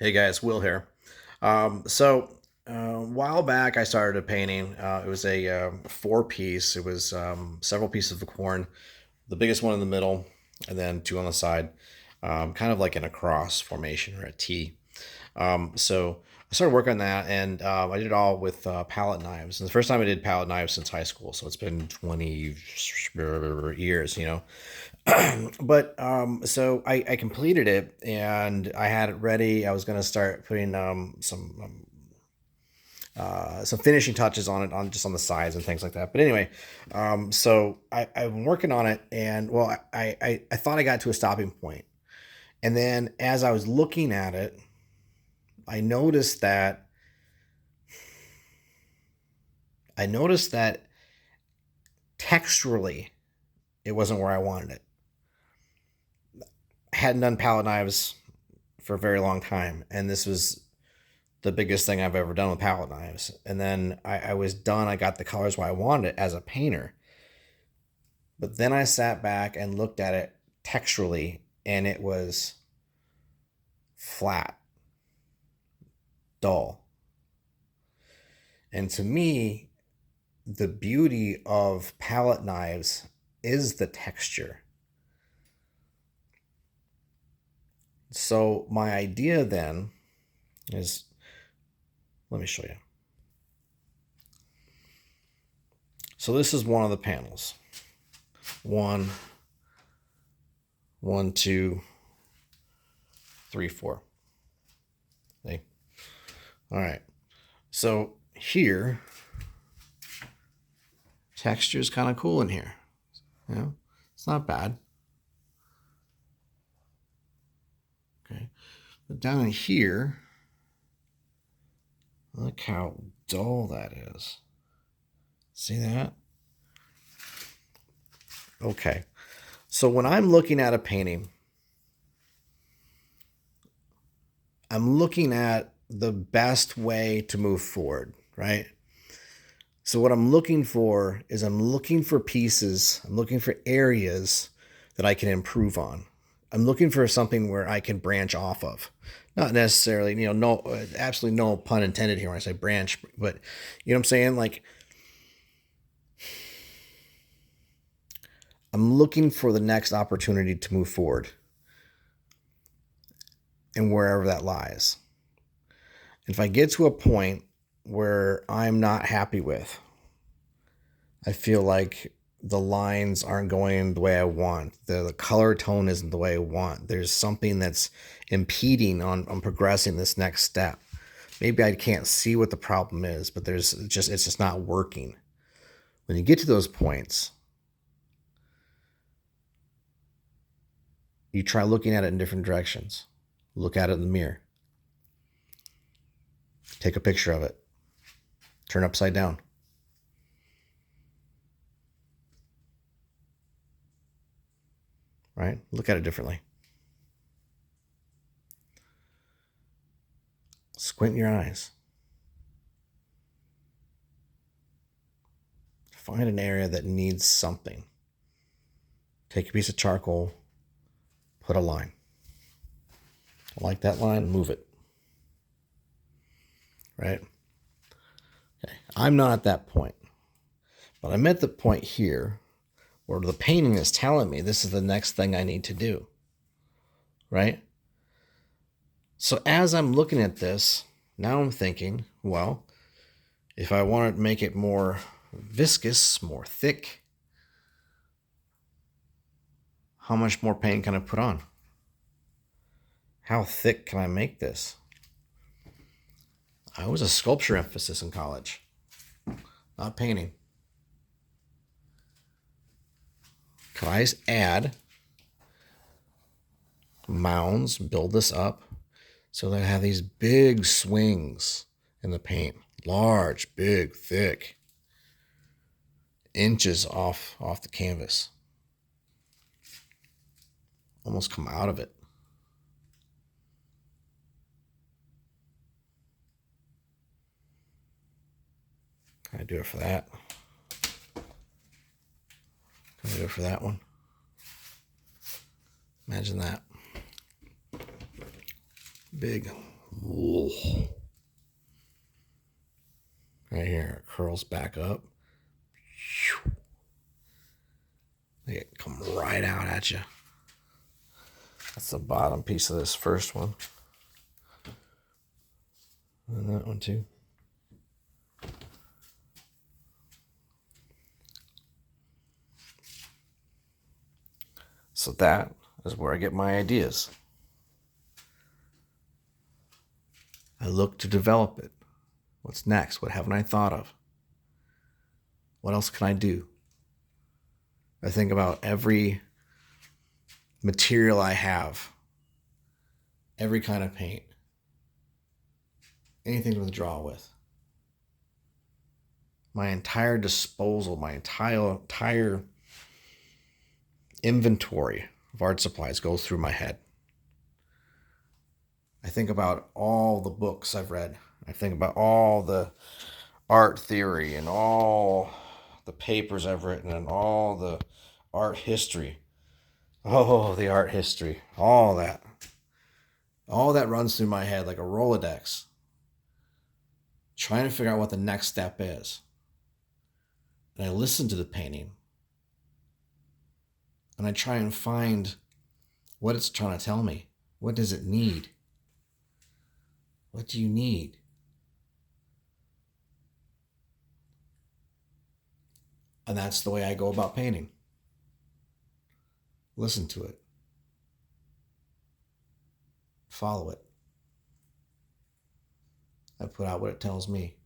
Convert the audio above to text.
Hey guys, Will here. A while back, I started a painting. It was a four piece. It was several pieces of corn, the biggest one in the middle, and then two on the side, kind of like in a cross formation or a T. I started working on that, and I did it all with palette knives. And the first time I did palette knives since high school, so it's been 20 years, I completed it and I had it ready. I was going to start putting some finishing touches on it, on just on the sides and things like that. But anyway, I've been working on it, and well, I thought I got to a stopping point, and then as I was looking at it, I noticed that I noticed that texturally it wasn't where I wanted it. I hadn't done palette knives for a very long time, and this was the biggest thing I've ever done with palette knives. And then I was done. I got the colors where I wanted it as a painter. But then I sat back and looked at it texturally, and it was flat, dull. And to me, the beauty of palette knives is the texture. So my idea then is, let me show you. So this is one of the panels. One, two, three, four. See? All right. So here, texture is kind of cool in here. You know, it's not bad. Okay. But down in here, look how dull that is. See that? Okay. So when I'm looking at a painting, I'm looking at the best way to move forward, right? So what I'm looking for is I'm looking for pieces, I'm looking for areas that I can improve on. I'm looking for something where I can branch off of. Not necessarily, no, absolutely no pun intended here when I say branch, but you know what I'm saying? Like, I'm looking for the next opportunity to move forward and wherever that lies. If I get to a point where I'm not happy with, I feel like the lines aren't going the way I want. The color tone isn't the way I want. There's something that's impeding on progressing this next step. Maybe I can't see what the problem is, but it's just not working. When you get to those points, you try looking at it in different directions. Look at it in the mirror. Take a picture of it. Turn upside down. Right? Look at it differently. Squint your eyes. Find an area that needs something. Take a piece of charcoal, put a line. Like that line, move it. Right? Okay. I'm not at that point. But I'm at the point here where the painting is telling me this is the next thing I need to do. Right? So as I'm looking at this, now I'm thinking, well, if I want to make it more viscous, more thick, how much more paint can I put on? How thick can I make this? I was a sculpture emphasis in college, not painting. Could I add mounds, build this up so that I have these big swings in the paint, large, big, thick, inches off the canvas, almost come out of it. Can I do it for that? Can I do it for that one? Imagine that. Big, Right here, it curls back up. It come right out at you. That's the bottom piece of this first one. And that one too. So that is where I get my ideas. I look to develop it. What's next? What haven't I thought of? What else can I do? I think about every material I have, every kind of paint, anything to withdraw with. My entire disposal, my entire inventory of art supplies goes through my head. I think about all the books I've read. I think about all the art theory and all the papers I've written and all the art history. Oh, the art history. All that. All that runs through my head like a Rolodex. Trying to figure out what the next step is. And I listen to the painting. And I try and find what it's trying to tell me. What does it need? What do you need? And that's the way I go about painting. Listen to it. Follow it. I put out what it tells me.